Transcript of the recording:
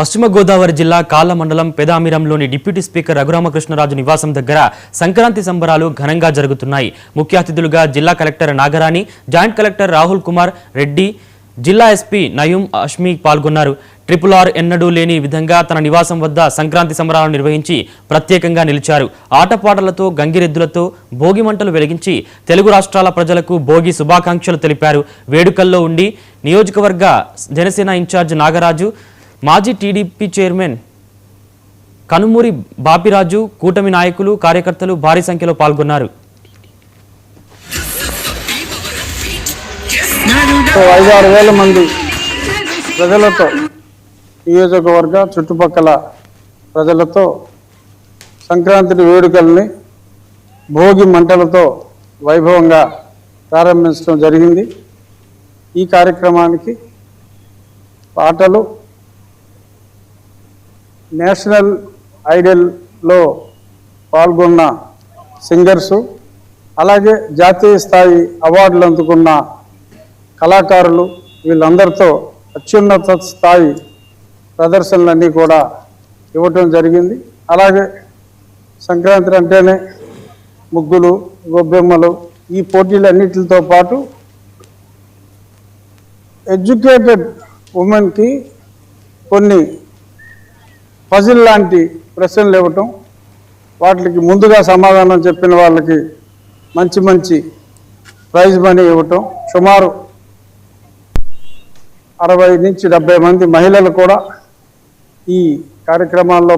పశ్చిమ గోదావరి జిల్లా కాళ్ళ మండలం పెదామిరంలోని డిప్యూటీ స్పీకర్ రఘురామకృష్ణరాజు నివాసం దగ్గర సంక్రాంతి సంబరాలు ఘనంగా జరుగుతున్నాయి. ముఖ్య అతిథులుగా జిల్లా collector Nagarani, joint collector Rahul Kumar Reddy, జిల్లా ఎస్పీ నయూం అష్మి పాల్గొన్నారు. RRR ఎన్నడూ లేని విధంగా తన నివాసం వద్ద సంక్రాంతి సంబరాలను నిర్వహించి ప్రత్యేకంగా నిలిచారు. ఆటపాటలతో, గంగిరెద్దులతో భోగి మంటలు వెలిగించి తెలుగు రాష్ట్రాల ప్రజలకు భోగి శుభాకాంక్షలు తెలిపారు. వేడుకల్లో ఉండి నియోజకవర్గ జనసేన ఇన్ఛార్జ్ నాగరాజు, మాజీ టీడీపీ చైర్మన్ కనుమూరి బాపిరాజు, కూటమి నాయకులు, కార్యకర్తలు భారీ సంఖ్యలో పాల్గొన్నారు. 5-6 వేల మంది ప్రజలతో, నియోజకవర్గ చుట్టుపక్కల ప్రజలతో సంక్రాంతి వేడుకల్ని భోగి మంటలతో వైభవంగా ప్రారంభించడం జరిగింది. ఈ కార్యక్రమానికి పాటలు, నేషనల్ ఐడల్లో పాల్గొన్న సింగర్సు, అలాగే జాతీయ స్థాయి అవార్డులు అందుకున్న కళాకారులు, వీళ్ళందరితో అత్యున్నత స్థాయి ప్రదర్శనలన్నీ కూడా ఇవ్వటం జరిగింది. అలాగే సంక్రాంతి అంటేనే ముగ్గులు, గొబ్బెమ్మలు, ఈ పోటీలన్నిటితో పాటు ఎడ్యుకేటెడ్ ఉమెన్కి కొన్ని పజిల్ లాంటి ప్రశ్నలు ఇవ్వటం, వాటికి ముందుగా సమాధానం చెప్పిన వాళ్ళకి మంచి మంచి ప్రైజ్ మనీ ఇవ్వటం. సుమారు 60 నుంచి 70 మంది మహిళలు కూడా ఈ కార్యక్రమాల్లో